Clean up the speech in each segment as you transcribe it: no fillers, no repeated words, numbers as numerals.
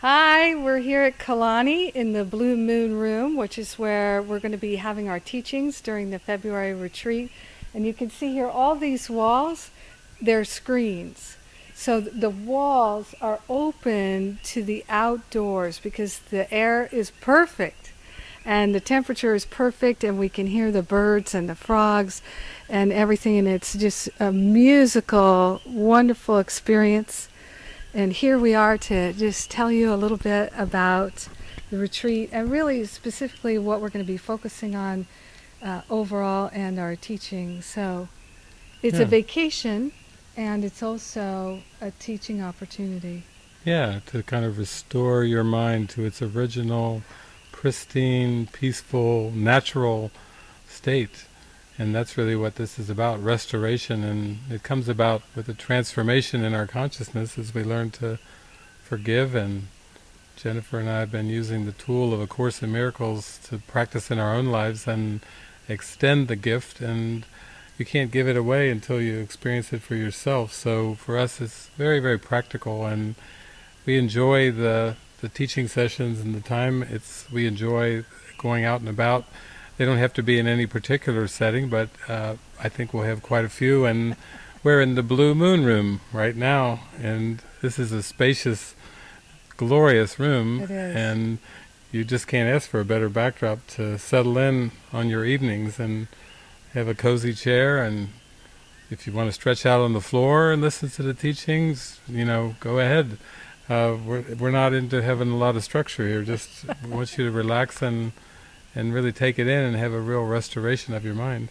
Hi, we're here at Kalani in the Blue Moon Room, which is where we're going to be having our teachings during the February retreat. And you can see here all these walls, they're screens. So the walls are open to the outdoors because the air is perfect and the temperature is perfect, and we can hear the birds and the frogs and everything, and it's just a musical, wonderful experience. And here we are to just tell you a little bit about the retreat and really specifically what we're going to be focusing on overall and our teaching. So it's a vacation and it's also a teaching opportunity. Yeah, to kind of restore your mind to its original, pristine, peaceful, natural state. And that's really what this is about, restoration. And it comes about with a transformation in our consciousness as we learn to forgive. And Jennifer and I have been using the tool of A Course in Miracles to practice in our own lives and extend the gift. And you can't give it away until you experience it for yourself. So for us it's very, very practical, and we enjoy the teaching sessions and the time. We enjoy going out and about. They don't have to be in any particular setting, but I think we'll have quite a few. And we're in the Blue Moon Room right now, and this is a spacious, glorious room. It is. And you just can't ask for a better backdrop to settle in on your evenings and have a cozy chair. And if you want to stretch out on the floor and listen to the teachings, go ahead. We're not into having a lot of structure here. Just want you to relax and really take it in and have a real restoration of your mind.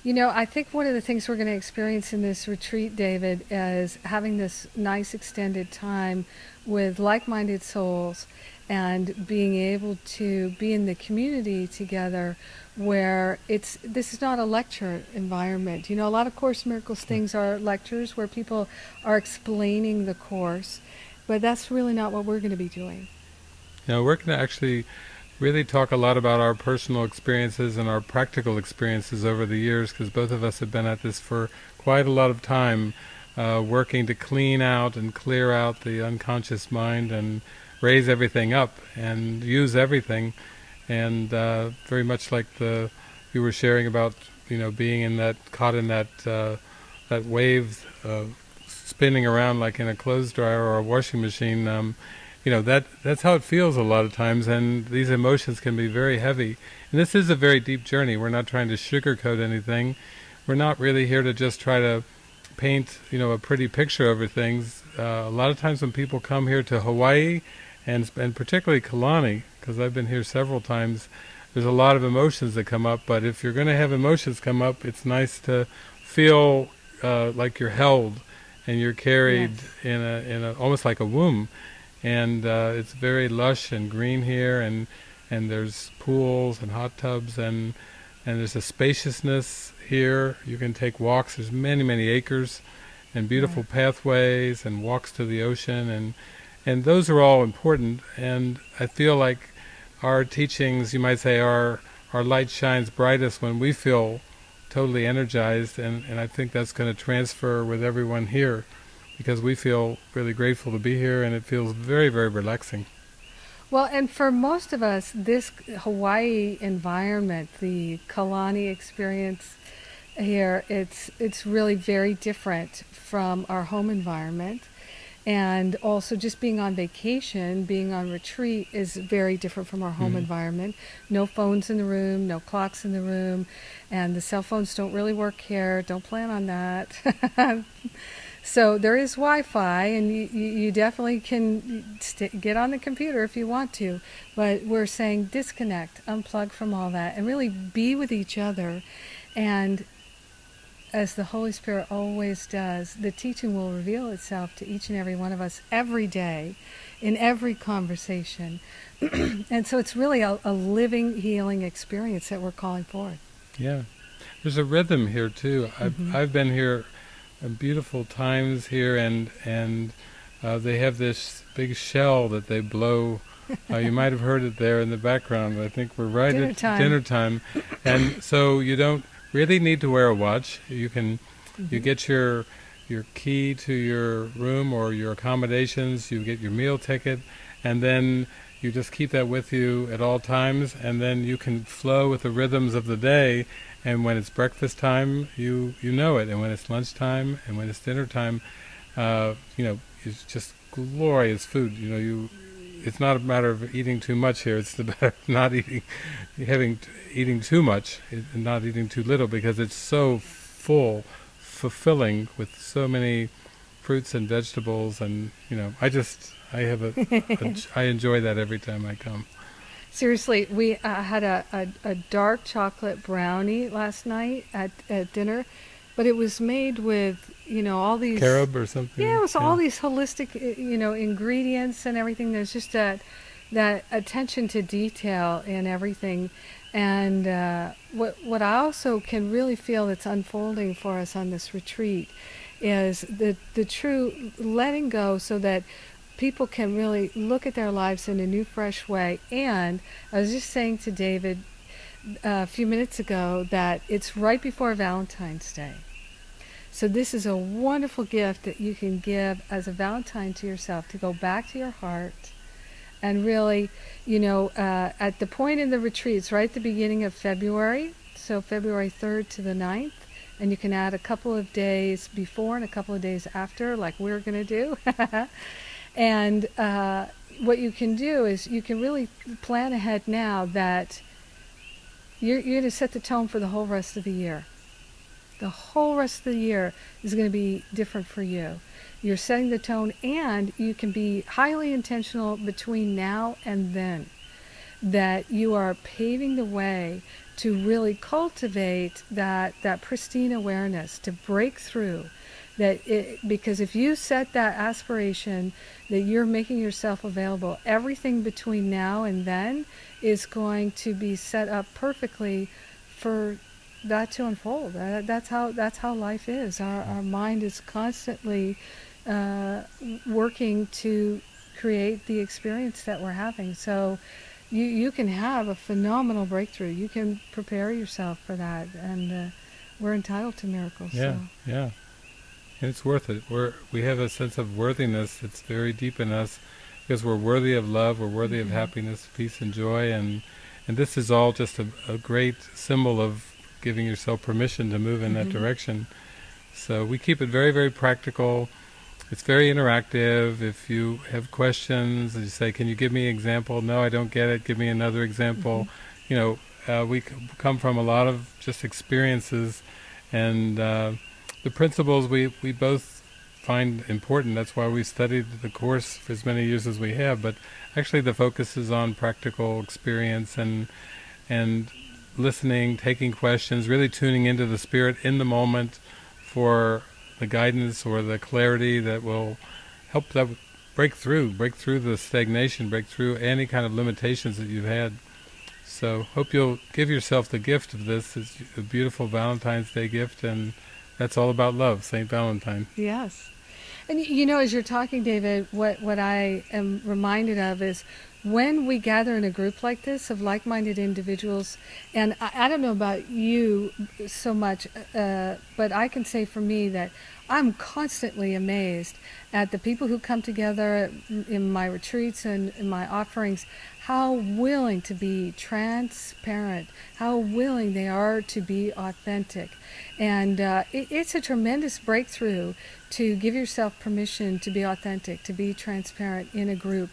I think one of the things we're going to experience in this retreat, David, is having this nice extended time with like-minded souls and being able to be in the community together where this is not a lecture environment. A lot of Course in Miracles things are lectures where people are explaining the Course, but that's really not what we're going to be doing. We're going to actually really talk a lot about our personal experiences and our practical experiences over the years, because both of us have been at this for quite a lot of time, working to clean out and clear out the unconscious mind and raise everything up and use everything. And very much like you were sharing about, being caught in that wave spinning around like in a clothes dryer or a washing machine. That's how it feels a lot of times, and these emotions can be very heavy. And this is a very deep journey. We're not trying to sugarcoat anything. We're not really here to just try to paint, a pretty picture over things. A lot of times when people come here to Hawaii, and particularly Kalani, because I've been here several times, there's a lot of emotions that come up. But if you're going to have emotions come up, it's nice to feel like you're held and you're carried in a almost like a womb. And it's very lush and green here, and there's pools and hot tubs, and there's a spaciousness here. You can take walks. There's many, many acres and beautiful pathways and walks to the ocean, and those are all important. And I feel like our teachings, you might say, our light shines brightest when we feel totally energized, and I think that's going to transfer with everyone here, because we feel really grateful to be here, and it feels very, very relaxing. Well, and for most of us, this Hawaii environment, the Kalani experience here, it's really very different from our home environment. And also just being on vacation, being on retreat is very different from our home environment. No phones in the room, no clocks in the room, and the cell phones don't really work here. Don't plan on that. So there is Wi-Fi, and you definitely can get on the computer if you want to, but we're saying disconnect, unplug from all that, and really be with each other. And as the Holy Spirit always does, the teaching will reveal itself to each and every one of us every day, in every conversation. And so it's really a living, healing experience that we're calling forth. Yeah. There's a rhythm here, too. I've been here beautiful times here, and they have this big shell that they blow. You might have heard it there in the background. I think we're right at dinner time. And so you don't really need to wear a watch. You get your your key to your room or your accommodations, you get your meal ticket, and then you just keep that with you at all times, and then you can flow with the rhythms of the day. And when it's breakfast time, you know it, and when it's lunchtime, and when it's dinner time, it's just glorious food. It's not a matter of eating too much here. It's the matter of not eating too much and not eating too little, because it's so fulfilling with so many fruits and vegetables, and I enjoy that every time I come. Seriously, we had a dark chocolate brownie last night at dinner, but it was made with all these carob or something. Yeah, it was all these holistic ingredients and everything. There's just that attention to detail in everything. And what I also can really feel that's unfolding for us on this retreat is the true letting go, so that people can really look at their lives in a new, fresh way. And I was just saying to David a few minutes ago that it's right before Valentine's Day. So this is a wonderful gift that you can give as a Valentine to yourself, to go back to your heart and really, at the point in the retreat, it's right at the beginning of February, so February 3rd to the 9th, and you can add a couple of days before and a couple of days after, like we're going to do. And what you can do is you can really plan ahead now that you're going to set the tone for the whole rest of the year. The whole rest of the year is going to be different for you. You're setting the tone, and you can be highly intentional between now and then, that you are paving the way to really cultivate that pristine awareness, to break through. Because if you set that aspiration that you're making yourself available, everything between now and then is going to be set up perfectly for that to unfold. That's how life is. Our mind is constantly working to create the experience that we're having. So you can have a phenomenal breakthrough. You can prepare yourself for that, and we're entitled to miracles. Yeah, so. yeah. And it's worth it. We have a sense of worthiness that's very deep in us, because we're worthy of love, we're worthy of happiness, peace, and joy, and this is all just a great symbol of giving yourself permission to move in that direction. So we keep it very, very practical. It's very interactive. If you have questions, you say, "Can you give me an example?" "No, I don't get it. Give me another example." We come from a lot of just experiences, and the principles we both find important. That's why we studied the course for as many years as we have. But actually, the focus is on practical experience and listening, taking questions, really tuning into the spirit in the moment for the guidance or the clarity that will help that break through the stagnation, break through any kind of limitations that you've had. So hope you'll give yourself the gift of this. It's a beautiful Valentine's Day gift, and that's all about love, St. Valentine. Yes. And as you're talking, David, what I am reminded of is when we gather in a group like this of like-minded individuals, and I don't know about you so much, but I can say for me that I'm constantly amazed at the people who come together in my retreats and in my offerings, how willing to be transparent, how willing they are to be authentic. And it's a tremendous breakthrough to give yourself permission to be authentic, to be transparent in a group.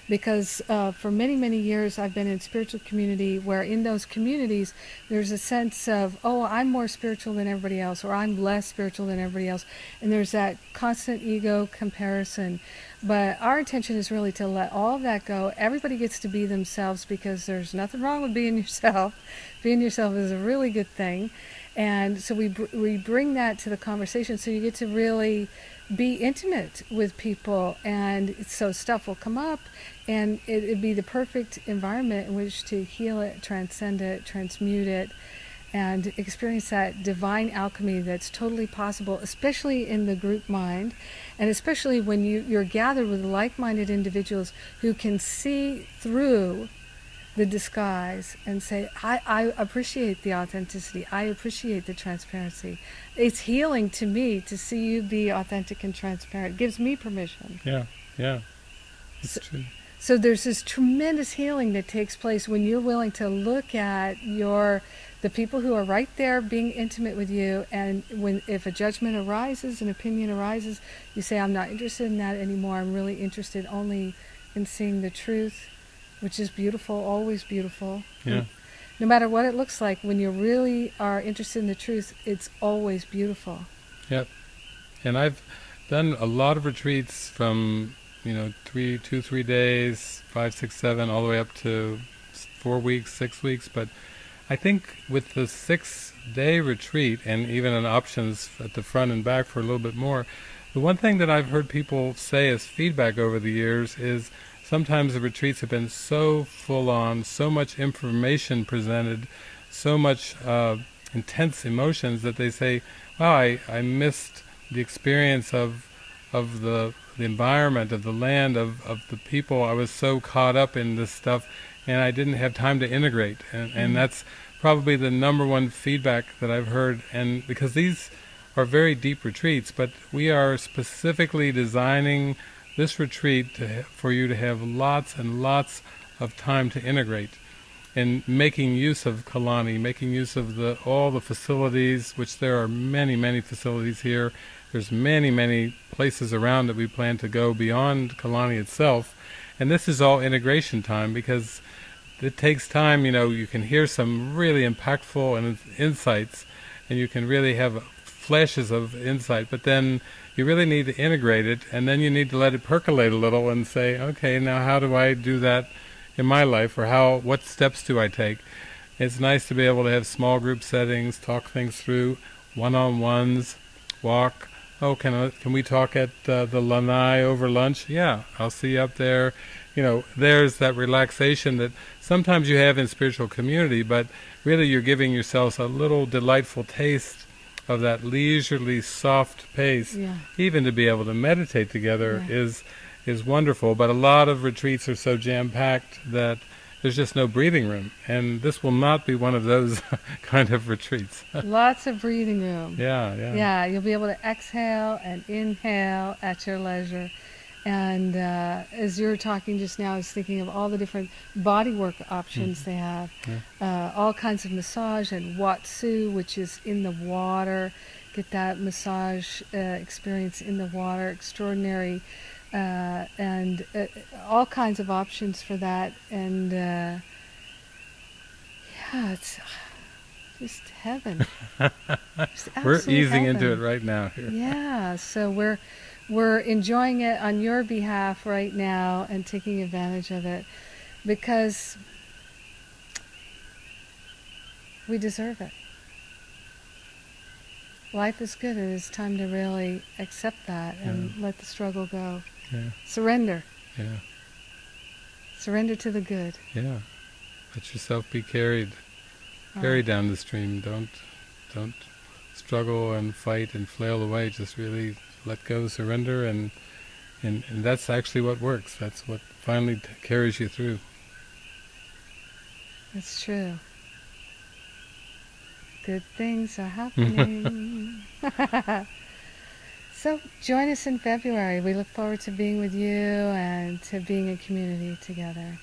Because for many, many years I've been in spiritual community where in those communities there's a sense of, oh, I'm more spiritual than everybody else, or I'm less spiritual than everybody else. And there's that constant ego comparison. But our intention is really to let all of that go. Everybody gets to be themselves, because there's nothing wrong with being yourself. Being yourself is a really good thing. And so we bring that to the conversation, so you get to really be intimate with people, and so stuff will come up, and it'd be the perfect environment in which to heal it, transcend it, transmute it, and experience that divine alchemy that's totally possible, especially in the group mind, and especially when you're gathered with like-minded individuals who can see through the disguise and say, I appreciate the authenticity. I appreciate the transparency. It's healing to me to see you be authentic and transparent. It gives me permission. Yeah, yeah, it's true. So there's this tremendous healing that takes place when you're willing to look at the people who are right there being intimate with you, and if a judgment arises, an opinion arises, you say, I'm not interested in that anymore. I'm really interested only in seeing the truth, which is beautiful, always beautiful. Yeah. No matter what it looks like, when you really are interested in the truth, it's always beautiful. Yep. And I've done a lot of retreats from 3 days, 5, 6, 7, all the way up to 4 weeks, 6 weeks. But I think with the 6-day retreat, and even an options at the front and back for a little bit more, the one thing that I've heard people say as feedback over the years is sometimes the retreats have been so full on, so much information presented, so much intense emotions that they say, wow, I missed the experience of the environment, of the land, of the people. I was so caught up in this stuff, and I didn't have time to integrate. And that's probably the number one feedback that I've heard. And because these are very deep retreats, but we are specifically designing this retreat for you to have lots and lots of time to integrate, and making use of Kalani, making use of all the facilities, which there are many, many facilities here. There's many, many places around that we plan to go beyond Kalani itself. And this is all integration time, because it takes time. You can hear some really impactful insights, and you can really have flashes of insight, but then you really need to integrate it, and then you need to let it percolate a little and say, okay, now how do I do that in my life, or what steps do I take? It's nice to be able to have small group settings, talk things through, one-on-ones, walk. Oh, can we talk at the lanai over lunch? Yeah, I'll see you up there. There's that relaxation that sometimes you have in spiritual community, but really you're giving yourselves a little delightful taste of that leisurely, soft pace. Yeah. Even to be able to meditate together is wonderful. But a lot of retreats are so jam-packed that there's just no breathing room. And this will not be one of those kind of retreats. Lots of breathing room. Yeah. Yeah, you'll be able to exhale and inhale at your leisure. And as you were talking just now, I was thinking of all the different bodywork options they have. Yeah. All kinds of massage and watsu, which is in the water. Get that massage experience in the water. Extraordinary. And all kinds of options for that. And it's just heaven. We're easing heaven. into it right now here. Yeah, so we're enjoying it on your behalf right now and taking advantage of it because we deserve it. Life is good, and it's time to really accept that and let the struggle go. Yeah. Surrender. Yeah. Surrender to the good. Yeah. Let yourself be carried down the stream. Don't struggle and fight and flail away. Just really let go, surrender, and that's actually what works. That's what finally carries you through. That's true. Good things are happening. So join us in February. We look forward to being with you and to being a community together.